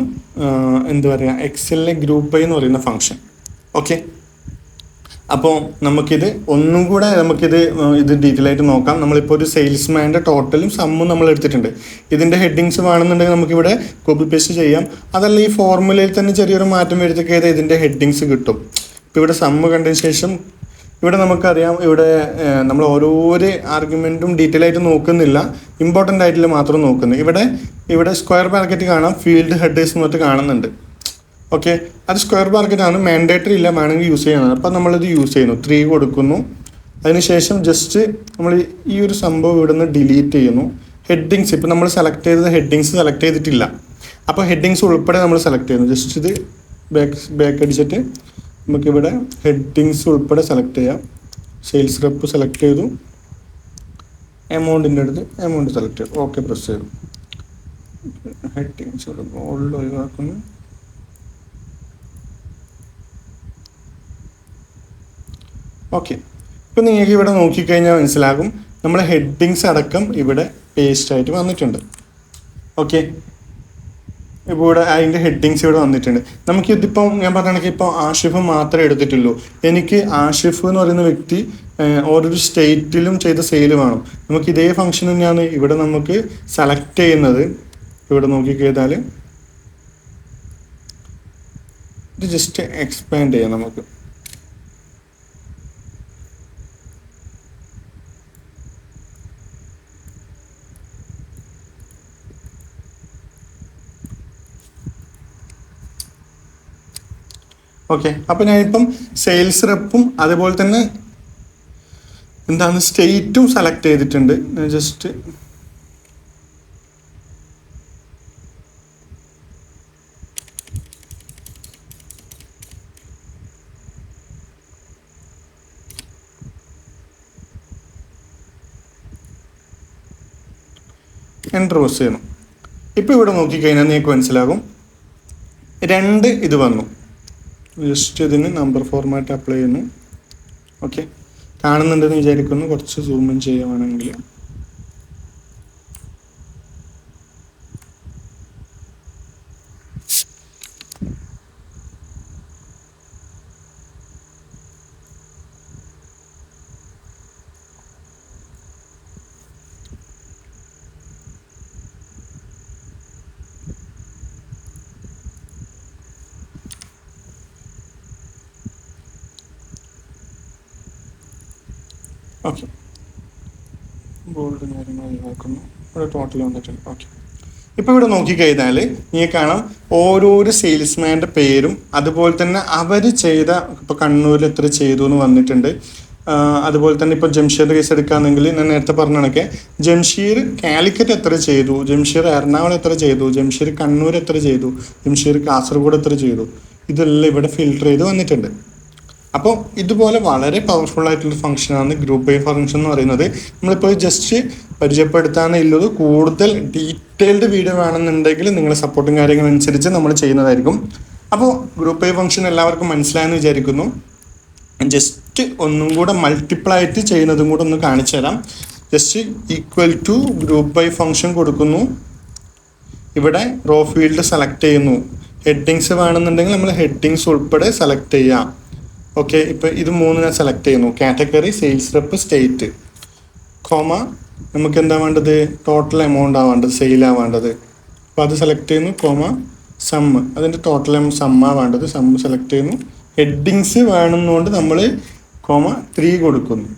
എന്താ പറയുക, എക്സലിലെ ഗ്രൂപ്പ് ബൈ എന്ന് പറയുന്ന ഫംഗ്ഷൻ. ഓക്കെ, അപ്പോൾ നമുക്കിത് ഒന്നും കൂടെ ഇത് ഡീറ്റെയിൽ ആയിട്ട് നോക്കാം. നമ്മളിപ്പോൾ ഒരു സെയിൽസ്മാൻ്റെ ടോട്ടലും സമ്മും നമ്മൾ എടുത്തിട്ടുണ്ട്. ഇതിൻ്റെ ഹെഡിങ്സ് വേണമെന്നുണ്ടെങ്കിൽ നമുക്കിവിടെ കോപ്പി പേസ്റ്റ് ചെയ്യാം. അതല്ല ഈ ഫോർമുലയിൽ തന്നെ ചെറിയൊരു മാറ്റം വരുത്തിക്കഴിഞ്ഞാൽ ഇതിൻ്റെ ഹെഡിങ്സ് കിട്ടും. ഇപ്പോൾ ഇവിടെ സമ്മ് കണ്ടതിന് ശേഷം ഇവിടെ നമുക്കറിയാം, ഇവിടെ നമ്മൾ ഓരോരോ ആർഗ്യുമെൻറ്റും ഡീറ്റെയിൽ ആയിട്ട് നോക്കുന്നില്ല, ഇമ്പോർട്ടൻ്റ് ആയിട്ടുള്ള മാത്രം നോക്കുന്നു. ഇവിടെ സ്ക്വയർ ബ്രാക്കറ്റ് കാണാം, ഫീൽഡ് ഹെഡേഴ്സ് എന്ന് പറഞ്ഞിട്ട് കാണുന്നുണ്ട്. ഓക്കെ, അത് സ്ക്വയർ ബ്രാക്കറ്റാണ്, മാൻഡേറ്ററി ഇല്ല, വേണമെങ്കിൽ യൂസ് ചെയ്യണം. അപ്പോൾ നമ്മളിത് യൂസ് ചെയ്യുന്നു, 3 കൊടുക്കുന്നു. അതിനുശേഷം ജസ്റ്റ് നമ്മൾ ഈ ഒരു സംഭവം ഇവിടെ നിന്ന് ഡിലീറ്റ് ചെയ്യുന്നു. ഹെഡിങ്സ് ഇപ്പോൾ നമ്മൾ സെലക്ട് ചെയ്തത് ഹെഡിങ്സ് സെലക്ട് ചെയ്തിട്ടില്ല. അപ്പോൾ ഹെഡിങ്സ് ഉൾപ്പെടെ നമ്മൾ സെലക്ട് ചെയ്യുന്നു. ജസ്റ്റ് ഇത് ബാക്ക് അടിച്ചിട്ട് നമുക്കിവിടെ ഹെഡിങ്സ് ഉൾപ്പെടെ സെലക്ട് ചെയ്യാം. സെയിൽസ് റെപ്പ് സെലക്ട് ചെയ്തു, എമൗണ്ടിൻ്റെ അടുത്ത് എമൗണ്ട് സെലക്ട് ചെയ്തു, ഓക്കെ പ്രസ് ചെയ്തു. ഹെഡിങ്സ് മുകളിൽ ഒഴിവാക്കുന്നു. ഓക്കെ, ഇപ്പം നിങ്ങൾക്ക് ഇവിടെ നോക്കിക്കഴിഞ്ഞാൽ മനസ്സിലാകും നമ്മൾ ഹെഡിങ്സ് അടക്കം ഇവിടെ പേസ്റ്റ് ആയിട്ട് വന്നിട്ടുണ്ട്. ഓക്കെ, ഇപ്പോൾ ഇവിടെ അതിൻ്റെ ഹെഡിങ്സ് ഇവിടെ വന്നിട്ടുണ്ട്. നമുക്കിതിപ്പം ഞാൻ പറയുകയാണെങ്കിൽ ഇപ്പോൾ ആഷിഫ് മാത്രമേ എടുത്തിട്ടുള്ളൂ. എനിക്ക് ആഷിഫ് എന്ന് പറയുന്ന വ്യക്തി ഓരോരു സ്റ്റേറ്റിലും ചെയ്ത സെയിൽ വേണം. നമുക്ക് ഇതേ ഫംഗ്ഷൻ തന്നെയാണ് ഇവിടെ നമുക്ക് സെലക്ട് ചെയ്യുന്നത്. ഇവിടെ നോക്കിക്കഴിഞ്ഞാൽ ഇത് ജസ്റ്റ് എക്സ്പാൻഡ് ചെയ്യാം നമുക്ക്. ഓക്കെ, അപ്പോൾ ഞാനിപ്പം സെയിൽസ് റെപ്പും അതുപോലെ തന്നെ എന്താണ് സ്റ്റേറ്റും സെലക്ട് ചെയ്തിട്ടുണ്ട്. ജസ്റ്റ് എൻ്റർ പ്രസ് ചെയ്യണം. ഇപ്പോൾ ഇവിടെ നോക്കിക്കഴിഞ്ഞാൽ നിങ്ങൾക്ക് മനസ്സിലാകും 2 ഇത് വന്നു. ജസ്റ്റ് ഇതിന് നമ്പർ ഫോർമാറ്റ് അപ്ലൈ ചെയ്യുന്നു. ഓക്കെ, കാണുന്നുണ്ടെന്ന് വിചാരിക്കുന്നു. കുറച്ച് സൂം ഇൻ ചെയ്യുവാണെങ്കിൽ ഓക്കെ, ബോൾഡ് കാര്യങ്ങൾ ഒഴിവാക്കുന്നു. ഇവിടെ ടോട്ടൽ വന്നിട്ടുണ്ട്. ഓക്കെ, ഇപ്പോൾ ഇവിടെ നോക്കിക്കഴിഞ്ഞാൽ നിങ്ങൾക്ക് കാണാം ഓരോരോ സെയിൽസ്മാൻ്റെ പേരും അതുപോലെ തന്നെ അവർ ചെയ്ത, ഇപ്പോൾ കണ്ണൂരിൽ എത്ര ചെയ്തു എന്ന് വന്നിട്ടുണ്ട്. അതുപോലെ തന്നെ ഇപ്പോൾ ജംഷീറിൻ്റെ കേസ് എടുക്കുകയാണെങ്കിൽ ഞാൻ നേരത്തെ പറഞ്ഞ കണക്കെ ജംഷീർ കാലിക്കറ്റ് എത്ര ചെയ്തു, ജംഷീർ എറണാകുളം എത്ര ചെയ്തു, ജംഷീർ കണ്ണൂർ എത്ര ചെയ്തു, ജംഷീർ കാസർഗോഡ് എത്ര ചെയ്തു, ഇതെല്ലാം ഇവിടെ ഫിൽട്ടർ ചെയ്ത് വന്നിട്ടുണ്ട്. അപ്പോൾ ഇതുപോലെ വളരെ പവർഫുൾ ആയിട്ടുള്ള ഫംഗ്ഷനാണ് ഗ്രൂപ്പ് ബൈ ഫംഗ്ഷൻ എന്ന് പറയുന്നത്. നമ്മളിപ്പോൾ ജസ്റ്റ് പരിചയപ്പെടുത്താനുള്ളത്. കൂടുതൽ ഡീറ്റെയിൽഡ് വീഡിയോ വേണമെന്നുണ്ടെങ്കിൽ നിങ്ങളുടെ സപ്പോർട്ടും കാര്യങ്ങളനുസരിച്ച് നമ്മൾ ചെയ്യുന്നതായിരിക്കും. അപ്പോൾ ഗ്രൂപ്പ് ബൈ ഫംഗ്ഷൻ എല്ലാവർക്കും മനസ്സിലായെന്ന് വിചാരിക്കുന്നു. ജസ്റ്റ് ഒന്നും കൂടെ മൾട്ടിപ്പിൾ ആയിട്ട് ചെയ്യുന്നതും കൂടെ ഒന്ന് കാണിച്ചു തരാം. Just equal to group by function കൊടുക്കുന്നു. ഇവിടെ റോ ഫീൽഡ് സെലക്ട് ചെയ്യുന്നു. ഹെഡിങ്സ് വേണമെന്നുണ്ടെങ്കിൽ നമ്മൾ ഹെഡിങ്സ് ഉൾപ്പെടെ സെലക്ട് ചെയ്യാം. ഓക്കെ, ഇപ്പോൾ ഇത് 3 ഞാൻ സെലക്ട് ചെയ്യുന്നു. Category, sales rep, state, comma നമുക്ക് എന്താ വേണ്ടത്, ടോട്ടൽ എമൗണ്ട് ആവേണ്ടത്, സെയിലാണ് വേണ്ടത്. അപ്പോൾ അത് സെലക്ട് ചെയ്യുന്നു. കോമ സം, അതിൻ്റെ ടോട്ടൽ സമ്മാണ് വേണ്ടത്, സം സെലക്ട് ചെയ്യുന്നു. ഹെഡിങ്സ് വേണമെന്നുകൊണ്ട് നമ്മൾ കോമ 3 കൊടുക്കുന്നു.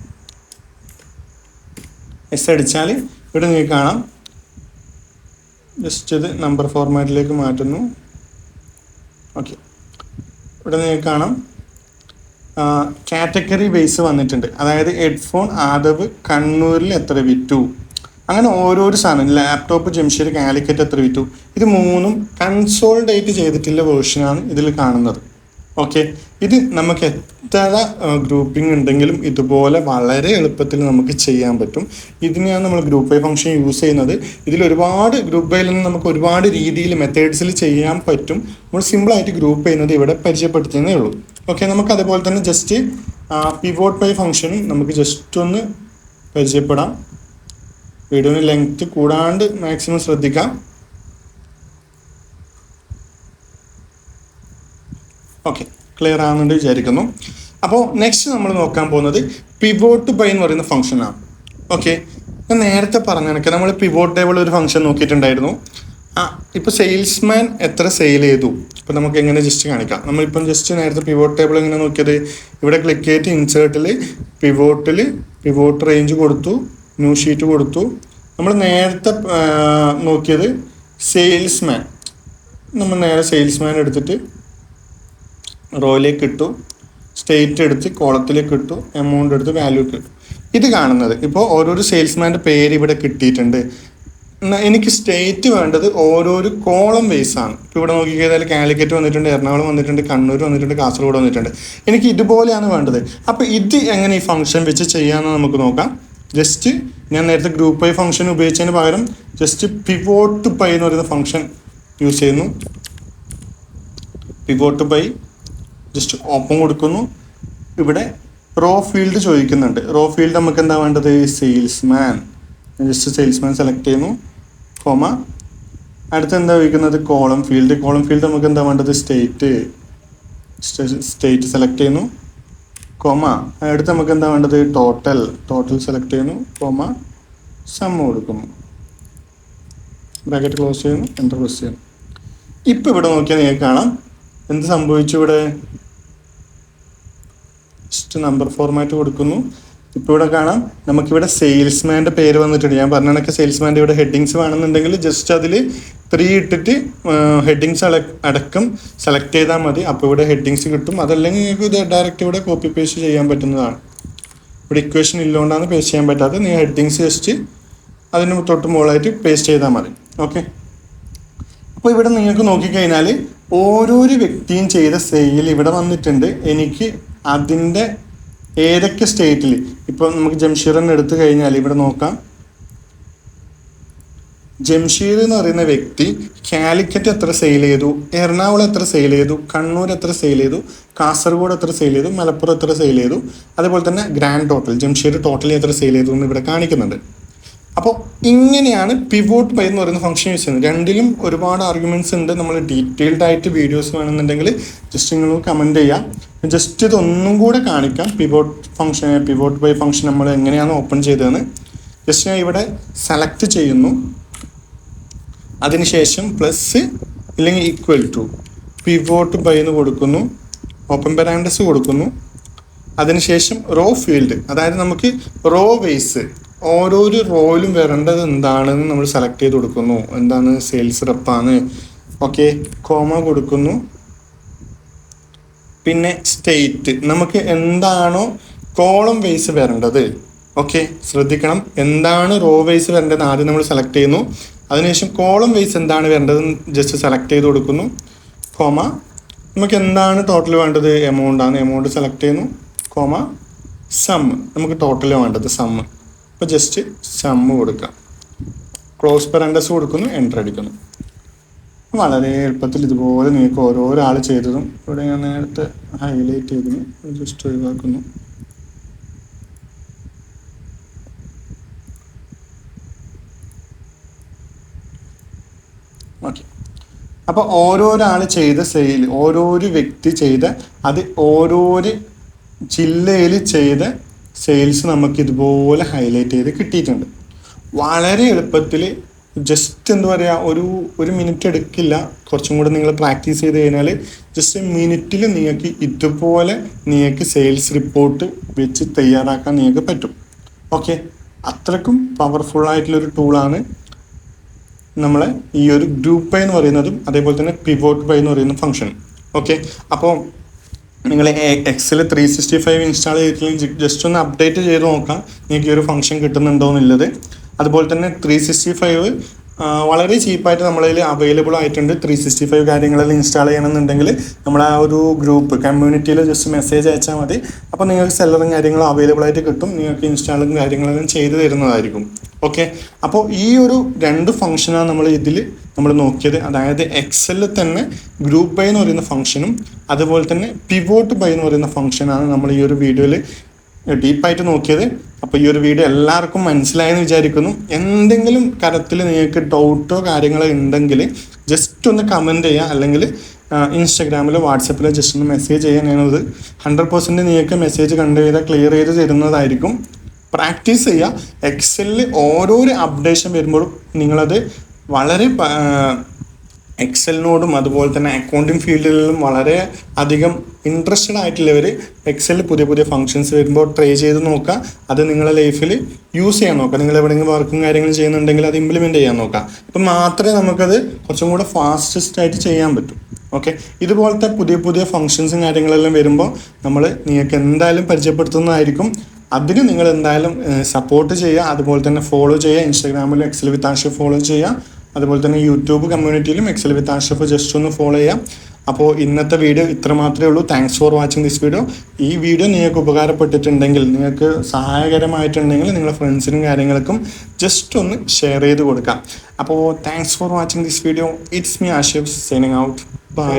എസ് അടിച്ചാൽ ഇവിടെ നിങ്ങൾക്ക് കാണാം. ജസ്റ്റ് ഇത് നമ്പർ ഫോർമാറ്റിലേക്ക് മാറ്റുന്നു. ഓക്കെ, ഇവിടെ നിങ്ങൾക്ക് കാണാം കാറ്റഗറി ബേസ് വന്നിട്ടുണ്ട്. അതായത് ഹെഡ്ഫോൺ ആദവ് കണ്ണൂരിൽ എത്ര വിറ്റു, അങ്ങനെ ഓരോരോ സാധനം, ലാപ്ടോപ്പ് ജംഷീർ കാലിക്കറ്റ് എത്ര വിറ്റു, ഇത് 3ഉം കൺസോൾഡേറ്റ് ചെയ്തിട്ടുള്ള വേർഷനാണ് ഇതിൽ കാണുന്നത്. ഓക്കെ, ഇത് നമുക്ക് എത്ര ഗ്രൂപ്പിംഗ് ഉണ്ടെങ്കിലും ഇതുപോലെ വളരെ എളുപ്പത്തിൽ നമുക്ക് ചെയ്യാൻ പറ്റും. ഇതിനെയാണ് നമ്മൾ ഗ്രൂപ്പ് ബൈ ഫംഗ്ഷൻ യൂസ് ചെയ്യുന്നത്. ഇതിൽ ഒരുപാട് ഗ്രൂപ്പ് ബൈയിൽ നിന്ന് നമുക്ക് ഒരുപാട് രീതിയിൽ മെത്തേഡ്സിൽ ചെയ്യാൻ പറ്റും. നമ്മൾ സിമ്പിളായിട്ട് ഗ്രൂപ്പ് ചെയ്യുന്നത് ഇവിടെ പരിചയപ്പെടുത്തുന്നേ ഉള്ളൂ. ഓക്കെ, നമുക്ക് അതുപോലെ തന്നെ ജസ്റ്റ് പിവോട്ട് ബൈ ഫംഗ്ഷനും നമുക്ക് ജസ്റ്റ് ഒന്ന് പരിചയപ്പെടാം. വീഡിയോന് ലെങ്ത് കൂടാണ്ട് മാക്സിമം ശ്രദ്ധിക്കാം. ഓക്കെ, ക്ലിയർ ആകുന്നുണ്ട് വിചാരിക്കുന്നു. അപ്പോൾ നെക്സ്റ്റ് നമ്മൾ നോക്കാൻ പോകുന്നത് പിവോട്ട് ബൈ എന്ന് പറയുന്ന ഫംഗ്ഷനാണ്. ഓക്കെ, ഞാൻ നേരത്തെ പറഞ്ഞ കണക്ക് നമ്മൾ പിവോട്ട് ടേബിൾ ഒരു ഫംഗ്ഷൻ നോക്കിയിട്ടുണ്ടായിരുന്നു. ഇപ്പോൾ സെയിൽസ്മാൻ എത്ര സെയിൽ ചെയ്തു, ഇപ്പോൾ നമുക്ക് എങ്ങനെ ജസ്റ്റ് കാണിക്കാം. നമ്മളിപ്പം ജസ്റ്റ് നേരത്തെ പിവോട്ട് ടേബിൾ എങ്ങനെ നോക്കിയത്, ഇവിടെ ക്ലിക്ക് ചെയ്തിട്ട് ഇൻസേർട്ടിൽ പിവോട്ട് റേഞ്ച് കൊടുത്തു, ന്യൂ ഷീറ്റ് കൊടുത്തു. നമ്മൾ നേരത്തെ നോക്കിയത് സെയിൽസ്മാൻ, നമ്മൾ നേരെ സെയിൽസ്മാൻ എടുത്തിട്ട് റോയിലേക്ക് ഇട്ടു, സ്റ്റേറ്റ് എടുത്ത് കോളത്തിലേക്ക് ഇട്ടു, എമൗണ്ട് എടുത്ത് വാല്യൂ ഇട്ടു. ഇത് കാണുന്നത് ഇപ്പോൾ ഓരോരോ സെയിൽസ്മാൻ്റെ പേര് ഇവിടെ കിട്ടിയിട്ടുണ്ട്. എനിക്ക് സ്റ്റേറ്റ് വേണ്ടത് ഓരോരോ കോളം ബേസ് ആണ്. ഇപ്പോൾ ഇവിടെ നോക്കിക്കഴിഞ്ഞാൽ കാലിക്കറ്റ് വന്നിട്ടുണ്ട്, എറണാകുളം വന്നിട്ടുണ്ട്, കണ്ണൂർ വന്നിട്ടുണ്ട്, കാസർഗോഡ് വന്നിട്ടുണ്ട്. എനിക്ക് ഇതുപോലെയാണ് വേണ്ടത്. അപ്പോൾ ഇത് എങ്ങനെ ഈ ഫംഗ്ഷൻ വെച്ച് ചെയ്യാമെന്ന് നമുക്ക് നോക്കാം. ജസ്റ്റ് ഞാൻ നേരത്തെ ഗ്രൂപ്പ് ബൈ ഫംഗ്ഷൻ ഉപയോഗിച്ചതിന് പകരം ജസ്റ്റ് പിവോട്ട് ബൈ എന്ന് പറയുന്ന ഫംഗ്ഷൻ യൂസ് ചെയ്യുന്നു. പിവോട്ട് ബൈ ജസ്റ്റ് ഓപ്പൺ കൊടുക്കുന്നു. ഇവിടെ റോ ഫീൽഡ് ചോദിക്കുന്നുണ്ട്. റോ ഫീൽഡ് നമുക്ക് എന്താ വേണ്ടത്, സെയിൽസ്മാൻ. ജസ്റ്റ് സെയിൽസ്മാൻ സെലക്ട് ചെയ്യുന്നു, കോമ. അടുത്ത് എന്താ ചോദിക്കുന്നത്, കോളം ഫീൽഡ്. കോളം ഫീൽഡ് നമുക്ക് എന്താ വേണ്ടത്, സ്റ്റേറ്റ് സെലക്ട് ചെയ്യുന്നു, കോമ. അടുത്ത് നമുക്ക് എന്താ വേണ്ടത്, ടോട്ടൽ സെലക്ട് ചെയ്യുന്നു, കോമ, സം കൊടുക്കുന്നു, ബ്രാക്കറ്റ് ക്ലോസ് ചെയ്യുന്നു, എൻ്റർ പ്രസ് ചെയ്യുന്നു. ഇപ്പം ഇവിടെ നോക്കിയാൽ നിങ്ങൾക്ക് കാണാം എന്ത് സംഭവിച്ചു. ഇവിടെ ജസ്റ്റ് നമ്പർ ഫോർമാറ്റ് കൊടുക്കുന്നു. ഇപ്പോൾ ഇവിടെ കാണാം നമുക്കിവിടെ സെയിൽസ്മാൻ്റെ പേര് വന്നിട്ടുണ്ട്. ഞാൻ പറഞ്ഞ കണക്ക് സെയിൽസ്മാൻ്റെ ഇവിടെ ഹെഡിങ്സ് വേണമെന്നുണ്ടെങ്കിൽ ജസ്റ്റ് അതിൽ 3 ഇട്ടിട്ട് ഹെഡിങ്സ് അടക്കം സെലക്ട് ചെയ്താൽ മതി. അപ്പോൾ ഇവിടെ ഹെഡിങ്സ് കിട്ടും. അതല്ലെങ്കിൽ നിങ്ങൾക്ക് ഇത് ഡയറക്റ്റ് ഇവിടെ കോപ്പി പേസ്റ്റ് ചെയ്യാൻ പറ്റുന്നതാണ്. ഇവിടെ ഇക്വേഷൻ ഇല്ലോണ്ടാണ് പേസ്റ്റ് ചെയ്യാൻ പറ്റാത്തത്. നിങ്ങൾ ഹെഡിങ്സ് ജസ്റ്റ് അതിന് തൊട്ട് മുകളിലായിട്ട് പേസ്റ്റ് ചെയ്താൽ മതി. ഓക്കെ, അപ്പോൾ ഇവിടെ നിങ്ങൾക്ക് നോക്കിക്കഴിഞ്ഞാൽ ഓരോരോ വ്യക്തിയും ചെയ്ത സെയിൽ ഇവിടെ വന്നിട്ടുണ്ട്. എനിക്ക് അതിൻ്റെ ഏതൊക്കെ സ്റ്റേറ്റിൽ, ഇപ്പോൾ നമുക്ക് ജംഷീറിനെ എടുത്തു കഴിഞ്ഞാൽ ഇവിടെ നോക്കാം. ജംഷീർ എന്ന് പറയുന്ന വ്യക്തി കാലിക്കറ്റ് എത്ര സെയിൽ ചെയ്തു, എറണാകുളം എത്ര സെയിൽ ചെയ്തു, കണ്ണൂർ എത്ര സെയിൽ ചെയ്തു, കാസർഗോഡ് എത്ര സെയിൽ ചെയ്തു, മലപ്പുറം എത്ര സെയിൽ ചെയ്തു, അതുപോലെ തന്നെ ഗ്രാൻഡ് ടോട്ടൽ ജംഷീർ ടോട്ടലി എത്ര സെയിൽ ചെയ്തു എന്ന് ഇവിടെ കാണിക്കുന്നുണ്ട്. അപ്പോൾ ഇങ്ങനെയാണ് പിവോട്ട് ബൈ എന്ന് പറയുന്ന ഫംഗ്ഷൻ യൂസ് ചെയ്യുന്നത്. രണ്ടിലും ഒരുപാട് ആർഗ്യുമെൻറ്റ്സ് ഉണ്ട്. നമ്മൾ ഡീറ്റെയിൽഡ് ആയിട്ട് വീഡിയോസ് വേണമെന്നുണ്ടെങ്കിൽ ജസ്റ്റ് നിങ്ങൾ കമൻറ്റ് ചെയ്യാം. ജസ്റ്റ് ഇതൊന്നും കൂടെ കാണിക്കാം. പിവോട്ട് ബൈ ഫംഗ്ഷൻ നമ്മൾ എങ്ങനെയാണ് ഓപ്പൺ ചെയ്തതെന്ന്. ജസ്റ്റ് ഞാൻ ഇവിടെ സെലക്ട് ചെയ്യുന്നു. അതിനുശേഷം പ്ലസ് ഇല്ലെങ്കിൽ ഈക്വൽ ടു പിവോട്ട് ബൈ എന്ന് കൊടുക്കുന്നു. ഓപ്പൺ പാരാൻഡസ് കൊടുക്കുന്നു. അതിനുശേഷം റോ ഫീൽഡ്, അതായത് നമുക്ക് റോ വൈസ് ഓരോരോ റോയിലും വരേണ്ടത് എന്താണെന്ന് നമ്മൾ സെലക്ട് ചെയ്ത് കൊടുക്കുന്നു. എന്താണ്, സെയിൽസ് റെപ്പാണ്. ഓക്കെ, കോമ കൊടുക്കുന്നു. പിന്നെ സ്റ്റേറ്റ്, നമുക്ക് എന്താണോ കോളം വൈസ് വരേണ്ടത്. ഓക്കെ, ശ്രദ്ധിക്കണം, എന്താണ് റോ വൈസ് വരേണ്ടത് ആദ്യം നമ്മൾ സെലക്ട് ചെയ്യുന്നു. അതിനുശേഷം കോളം വൈസ് എന്താണ് വരേണ്ടതെന്ന് ജസ്റ്റ് സെലക്ട് ചെയ്ത് കൊടുക്കുന്നു. കോമ, നമുക്ക് എന്താണ് ടോട്ടൽ വേണ്ടത്, എമൗണ്ട് ആണ്, എമൗണ്ട് സെലക്ട് ചെയ്യുന്നു. കോമ, സം, നമുക്ക് ടോട്ടൽ വേണ്ടത് സം. അപ്പോൾ ജസ്റ്റ് സമ്മ് കൊടുക്കാം. ക്ലോസ് പാരാൻഡസ് കൊടുക്കുന്നു, എൻ്റർ അടിക്കുന്നു. വളരെ എളുപ്പത്തിൽ ഇതുപോലെ നിങ്ങൾക്ക് ഓരോരാൾ ചെയ്തതും ഇവിടെ ഞാൻ നേരത്തെ ഹൈലൈറ്റ് ചെയ്തിരുന്നു, ജസ്റ്റ് ഒഴിവാക്കുന്നു. ഓക്കെ, അപ്പോൾ ഓരോരാൾ ചെയ്ത സെയിൽ, ഓരോരു വ്യക്തി ചെയ്ത, അത് ഓരോരു ജില്ലയിൽ ചെയ്ത സെയിൽസ് നമുക്ക് ഇതുപോലെ ഹൈലൈറ്റ് ചെയ്ത് കിട്ടിയിട്ടുണ്ട്. വളരെ എളുപ്പത്തിൽ, ജസ്റ്റ് എന്താ പറയുക, ഒരു മിനിറ്റ് എടുക്കില്ല. കുറച്ചും കൂടെ നിങ്ങൾ പ്രാക്ടീസ് ചെയ്ത് കഴിഞ്ഞാൽ ജസ്റ്റ് മിനിറ്റിൽ നിങ്ങൾക്ക് ഇതുപോലെ നിങ്ങൾക്ക് സെയിൽസ് റിപ്പോർട്ട് വെച്ച് തയ്യാറാക്കാൻ നിങ്ങൾക്ക് പറ്റും. ഓക്കെ, അത്രക്കും പവർഫുള്ളായിട്ടുള്ളൊരു ടൂളാണ് നമ്മളെ ഈ ഒരു ഗ്രൂപ്പ് ബൈ എന്ന് പറയുന്നതും അതേപോലെ തന്നെ പിവോട്ട് ബൈ എന്ന് പറയുന്ന ഫംഗ്ഷൻ. ഓക്കെ, അപ്പോൾ നിങ്ങൾ എക്സൽ 365 ഇൻസ്റ്റാൾ ചെയ്തിട്ടില്ലെങ്കിൽ ജസ്റ്റ് ഒന്ന് അപ്ഡേറ്റ് ചെയ്ത് നോക്കാം നിങ്ങൾക്ക് ഈ ഒരു ഫംഗ്ഷൻ കിട്ടുന്നുണ്ടോ എന്നുള്ളത്. അതുപോലെ തന്നെ 365 വളരെ ചീപ്പായിട്ട് നമ്മളതിൽ അവൈലബിൾ ആയിട്ടുണ്ട്. 365 കാര്യങ്ങളിൽ ഇൻസ്റ്റാൾ ചെയ്യണമെന്നുണ്ടെങ്കിൽ നമ്മൾ ആ ഒരു ഗ്രൂപ്പ് കമ്മ്യൂണിറ്റിയിൽ ജസ്റ്റ് മെസ്സേജ് അയച്ചാൽ മതി. അപ്പോൾ നിങ്ങൾക്ക് സെല്ലറും കാര്യങ്ങളും അവൈലബിൾ ആയിട്ട് കിട്ടും. നിങ്ങൾക്ക് ഇൻസ്റ്റാളും കാര്യങ്ങളെല്ലാം ചെയ്തു തരുന്നതായിരിക്കും. ഓക്കെ, അപ്പോൾ ഈ ഒരു 2 ഫംഗ്ഷനാണ് നമ്മൾ നോക്കിയത്. അതായത് എക്സലിൽ തന്നെ ഗ്രൂപ്പ് ബൈ എന്ന് പറയുന്ന ഫംഗ്ഷനും അതുപോലെ തന്നെ പിവോട്ട് ബൈ എന്ന് പറയുന്ന ഫംഗ്ഷനാണ് നമ്മൾ ഈ ഒരു വീഡിയോയിൽ ഡീപ്പായിട്ട് നോക്കിയത്. അപ്പോൾ ഈ ഒരു വീഡിയോ എല്ലാവർക്കും മനസ്സിലായെന്ന് വിചാരിക്കുന്നു. എന്തെങ്കിലും തരത്തിൽ നിങ്ങൾക്ക് ഡൗട്ടോ കാര്യങ്ങളോ ഉണ്ടെങ്കിൽ ജസ്റ്റ് ഒന്ന് കമൻറ്റ് ചെയ്യുക, അല്ലെങ്കിൽ ഇൻസ്റ്റാഗ്രാമിലോ വാട്സപ്പിലോ ജസ്റ്റ് ഒന്ന് മെസ്സേജ് ചെയ്യാൻ. ഞാനത് 100% നിങ്ങൾക്ക് മെസ്സേജ് കണ്ടു ചെയ്താൽ ക്ലിയർ ചെയ്ത് തരുന്നതായിരിക്കും. പ്രാക്ടീസ് ചെയ്യുക. എക്സലിൽ ഓരോരോ അപ്ഡേഷൻ വരുമ്പോഴും നിങ്ങളത് വളരെ എക്സലിനോടും അതുപോലെ തന്നെ അക്കൗണ്ടിങ് ഫീൽഡിലും വളരെ അധികം ഇൻട്രസ്റ്റഡ് ആയിട്ടുള്ളവർ എക്സലിൽ പുതിയ ഫങ്ഷൻസ് വരുമ്പോൾ ട്രൈ ചെയ്ത് നോക്കുക. അത് നിങ്ങളുടെ ലൈഫിൽ യൂസ് ചെയ്യാൻ നോക്കുക. നിങ്ങൾ എവിടെയെങ്കിലും വർക്കും കാര്യങ്ങളും ചെയ്യുന്നുണ്ടെങ്കിൽ അത് ഇംപ്ലിമെൻറ്റ് ചെയ്യാൻ നോക്കുക. അപ്പം മാത്രമേ നമുക്കത് കുറച്ചും കൂടെ ഫാസ്റ്റസ്റ്റ് ആയിട്ട് ചെയ്യാൻ പറ്റും. ഓക്കെ, ഇതുപോലത്തെ പുതിയ ഫങ്ഷൻസും കാര്യങ്ങളെല്ലാം വരുമ്പോൾ നിങ്ങൾക്ക് എന്തായാലും പരിചയപ്പെടുത്തുന്നതായിരിക്കും. അതിന് നിങ്ങൾ എന്തായാലും സപ്പോർട്ട് ചെയ്യുക. അതുപോലെ തന്നെ ഫോളോ ചെയ്യുക. ഇൻസ്റ്റാഗ്രാമിൽ എക്സൽ വിത്ത് ആഷിഫ് ഫോളോ ചെയ്യുക. അതുപോലെ തന്നെ യൂട്യൂബ് കമ്മ്യൂണിറ്റിയിലും എക്സൽ വിത്ത് ആഷിഫ് ജസ്റ്റ് ഒന്ന് ഫോളോ ചെയ്യാം. അപ്പോൾ ഇന്നത്തെ വീഡിയോ ഇത്ര മാത്രമേ ഉള്ളൂ. Thanks for watching this video. ഈ വീഡിയോ നിങ്ങൾക്ക് ഉപകാരപ്പെട്ടിട്ടുണ്ടെങ്കിൽ, നിങ്ങൾക്ക് സഹായകരമായിട്ടുണ്ടെങ്കിൽ നിങ്ങളുടെ ഫ്രണ്ട്സിനും കാര്യങ്ങൾക്കും ജസ്റ്റ് ഒന്ന് ഷെയർ ചെയ്ത് കൊടുക്കാം. അപ്പോൾ thanks for watching this video. It's me Ashif signing out. By.